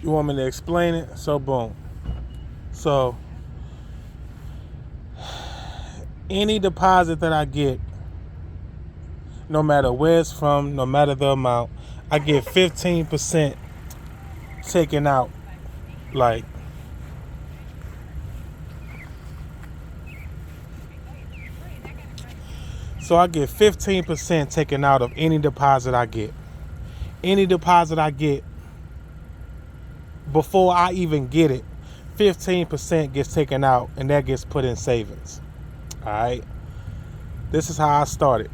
You want me to explain it? So boom. So any deposit that I get, no matter where it's from, no matter the amount, I get 15% taken out. Like, so I get 15% taken out of any deposit I get. Any deposit I get, before I even get it, 15% gets taken out, and that gets put in savings. All right. This is how I started.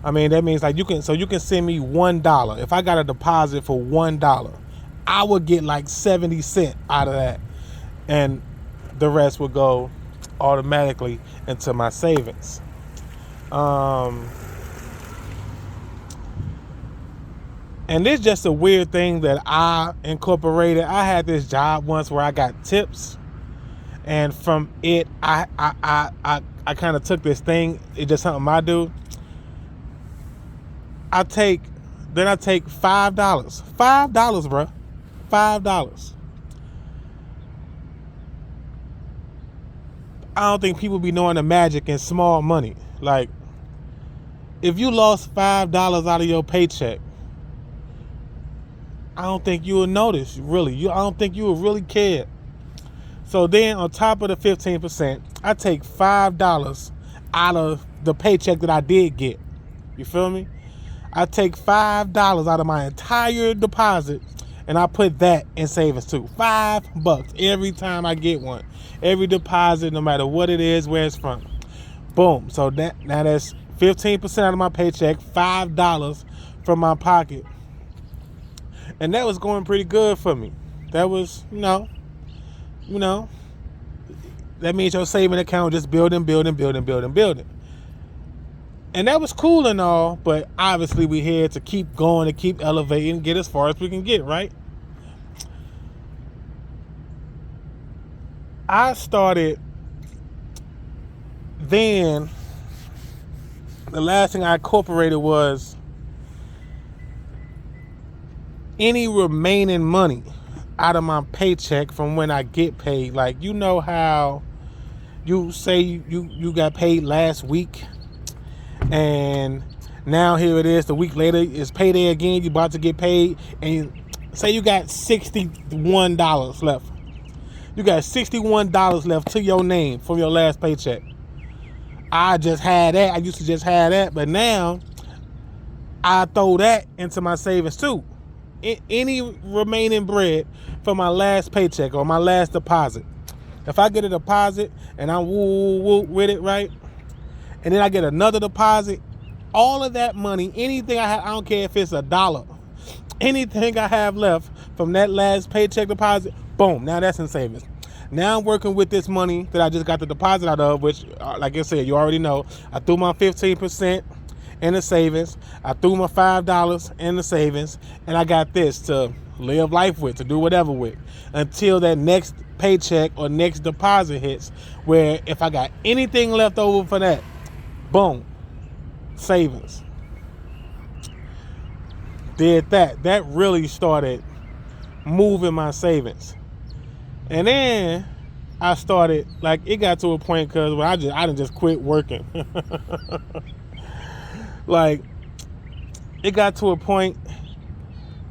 I mean, that means like you can send me $1. If I got a deposit for $1, I would get like 70 cents out of that, and the rest would go automatically into my savings. And it's just a weird thing that I incorporated. I had this job once where I got tips, and from it, I kind of took this thing. It's just something I do. I take $5, bro, $5. I don't think people be knowing the magic in small money. Like, if you lost $5 out of your paycheck, I don't think you would notice, really. I don't think you would really care. So then on top of the 15%, I take $5 out of the paycheck that I did get. You feel me? I take $5 out of my entire deposit, and I put that in savings too. $5 every time I get one. Every deposit, no matter what it is, where it's from. Boom. So now that's 15% out of my paycheck, $5 from my pocket. And that was going pretty good for me. That was, that means your saving account just building. And that was cool and all, but obviously we had to keep going, to keep elevating, get as far as we can get, right? I started then, the last thing I incorporated was any remaining money out of my paycheck from when I get paid. Like, you know how you say you got paid last week, and now here it is, the week later, it's payday again, you about to get paid, and say you got $61 left. You got $61 left to your name from your last paycheck. I just had that. I used to just have that, but now I throw that into my savings too. Any remaining bread from my last paycheck or my last deposit. If I get a deposit and I'm woo with it, right? And then I get another deposit, all of that money, anything I have, I don't care if it's $1, anything I have left from that last paycheck deposit, boom, now that's in savings. Now I'm working with this money that I just got the deposit out of, which, like I said, you already know, I threw my 15% in the savings, I threw my $5 in the savings, and I got this to live life with, to do whatever with, until that next paycheck or next deposit hits, where if I got anything left over for that, boom, savings. Did that. That really started moving my savings. And then I started, like, it got to a point because I didn't just quit working. Like, it got to a point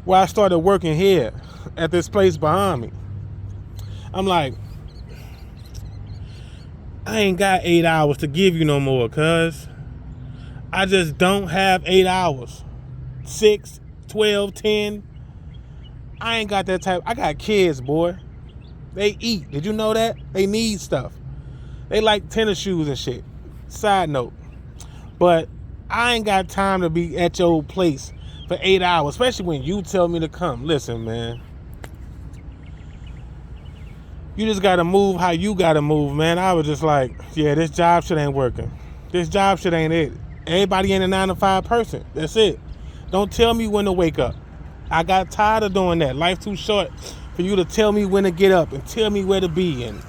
where I started working here at this place behind me. I'm like, I ain't got 8 hours to give you no more, cuz I just don't have 8 hours. 6, 12, 10. I ain't got that type. I got kids, boy. They eat. Did you know that? They need stuff. They like tennis shoes and shit. Side note. But I ain't got time to be at your place for 8 hours, especially when you tell me to come. Listen, man. You just got to move how you got to move, man. I was just like, yeah, this job shit ain't working. This job shit ain't it. Everybody ain't a 9-to-5 person. That's it. Don't tell me when to wake up. I got tired of doing that. Life's too short for you to tell me when to get up and tell me where to be. And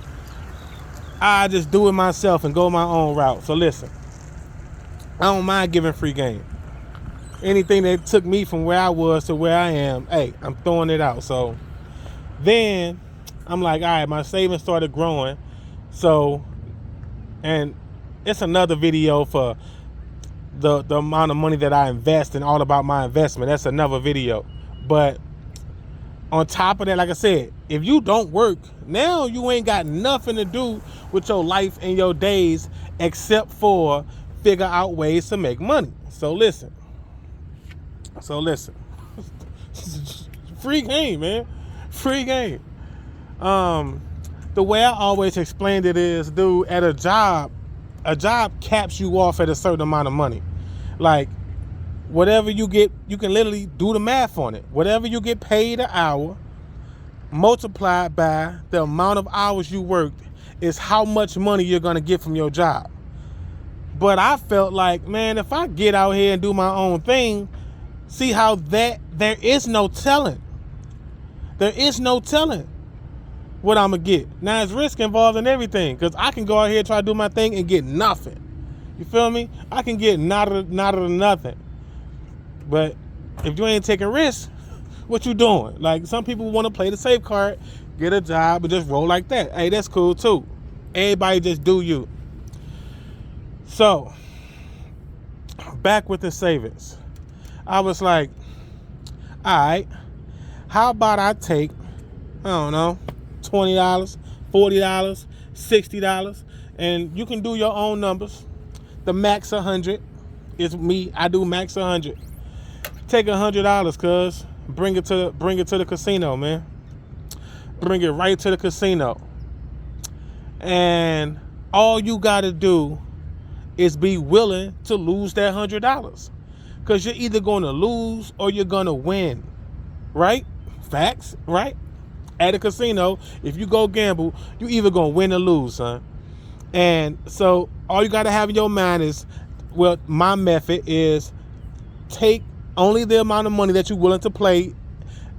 I just do it myself and go my own route. So listen, I don't mind giving free game. Anything that took me from where I was to where I am, hey, I'm throwing it out. So then I'm like, all right, my savings started growing. So, and it's another video for the amount of money that I invest and all about my investment. That's another video. But on top of that, like I said, if you don't work, now you ain't got nothing to do with your life and your days except for figure out ways to make money. So listen. Free game, man. Free game. The way I always explained it is, dude, at a job caps you off at a certain amount of money. Like, whatever you get, you can literally do the math on it. Whatever you get paid an hour, multiplied by the amount of hours you worked, is how much money you're going to get from your job. But I felt like, man, if I get out here and do my own thing, see how that there is no telling. There is no telling what I'm going to get. Now, it's risk involved in everything, because I can go out here and try to do my thing and get nothing. You feel me? I can get nada to nothing. But if you ain't taking risks, what you doing? Like, some people want to play the safe card, get a job, and just roll like that. Hey, that's cool too. Everybody just do you. So, back with the savings. I was like, all right, how about I take, I don't know, $20, $40, $60, and you can do your own numbers. The max 100 is me. I do max 100. Take $100, cuz. Bring it to the casino, man. Bring it right to the casino. And all you gotta do is be willing to lose that $100. Because you're either gonna lose or you're gonna win. Right? Facts, right? At a casino, if you go gamble, you either gonna win or lose, son. And so all you gotta have in your mind is, well, my method is take only the amount of money that you're willing to play,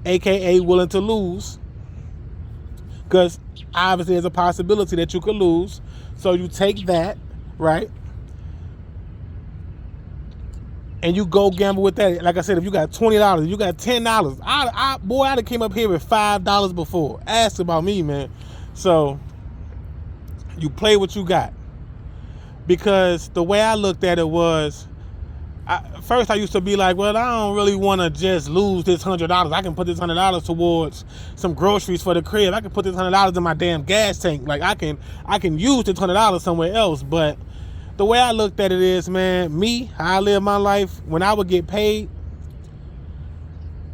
aka willing to lose, because obviously there's a possibility that you could lose. So you take that, right, and you go gamble with that. Like I said, if you got $20, you got $10. I'd have came up here with $5 before. Ask about me, man. So you play what you got, because the way I looked at it was, first I used to be like, well, I don't really want to just lose this $100. I can put this $100 towards some groceries for the crib. I can put this $100 in my damn gas tank. Like, I can use this $100 somewhere else. But the way I looked at it is, man, how I live my life, when I would get paid,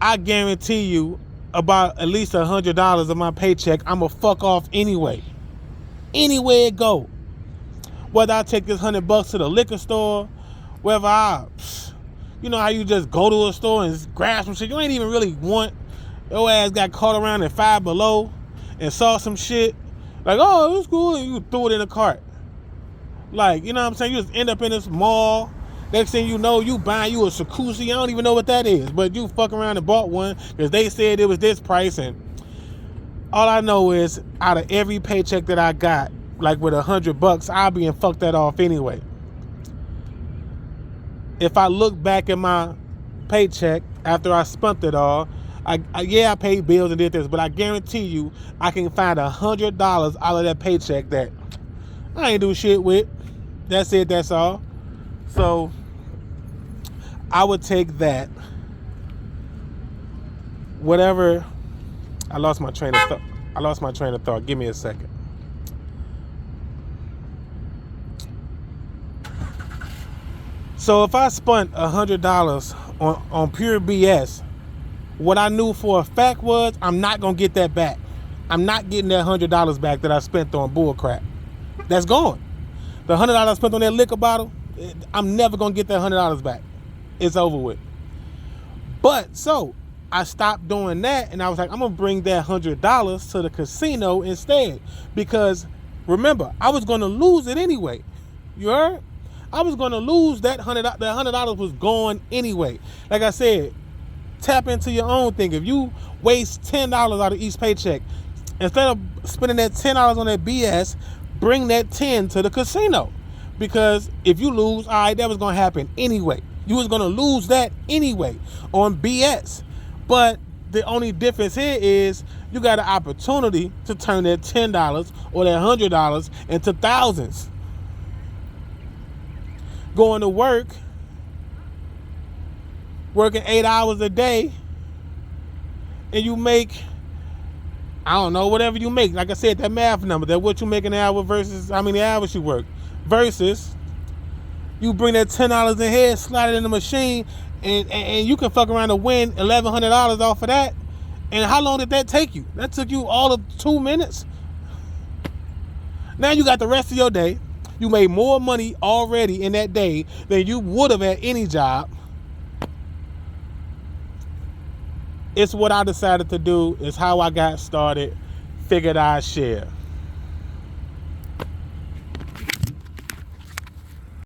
I guarantee you about at least $100 of my paycheck, I'm going to fuck off anyway. Anywhere it go. Whether I take this $100 to the liquor store, whether you know how you just go to a store and grab some shit you ain't even really want. Your ass got caught around at Five Below and saw some shit. Like, oh, it's cool, and you threw it in a cart. Like, you know what I'm saying? You just end up in this mall. Next thing you know, you buying you a jacuzzi. I don't even know what that is, but you fuck around and bought one because they said it was this price. And all I know is, out of every paycheck that I got, like with $100, I'll be and fuck that off anyway. If I look back at my paycheck after I spent it all, I paid bills and did this, but I guarantee you I can find $100 out of that paycheck that I ain't do shit with. That's it, that's all. So I would take that. Whatever. I lost my train of thought. Give me a second. So if I spent $100 on pure BS, what I knew for a fact was I'm not gonna get that back. I'm not getting that $100 back that I spent on bullcrap. That's gone. The $100 I spent on that liquor bottle, I'm never gonna get that $100 back. It's over with. But so I stopped doing that, and I was like, I'm gonna bring that $100 to the casino instead, because remember, I was gonna lose it anyway. You heard? I was gonna lose that $100. That $100 was gone anyway. Like I said, tap into your own thing. If you waste $10 out of each paycheck, instead of spending that $10 on that BS, bring that 10 to the casino. Because if you lose, all right, that was gonna happen anyway. You was gonna lose that anyway on BS. But the only difference here is you got an opportunity to turn that $10 or that $100 into thousands. Going to work, working 8 hours a day, and you make, I don't know, whatever you make. Like I said, that math number, that what you make an hour versus how many hours you work. Versus you bring that $10 in here, slide it in the machine, and you can fuck around and win $1,100 off of that. And how long did that take you? That took you all of 2 minutes. Now you got the rest of your day. You made more money already in that day than you would have at any job. It's what I decided to do. It's how I got started. Figured I'd share.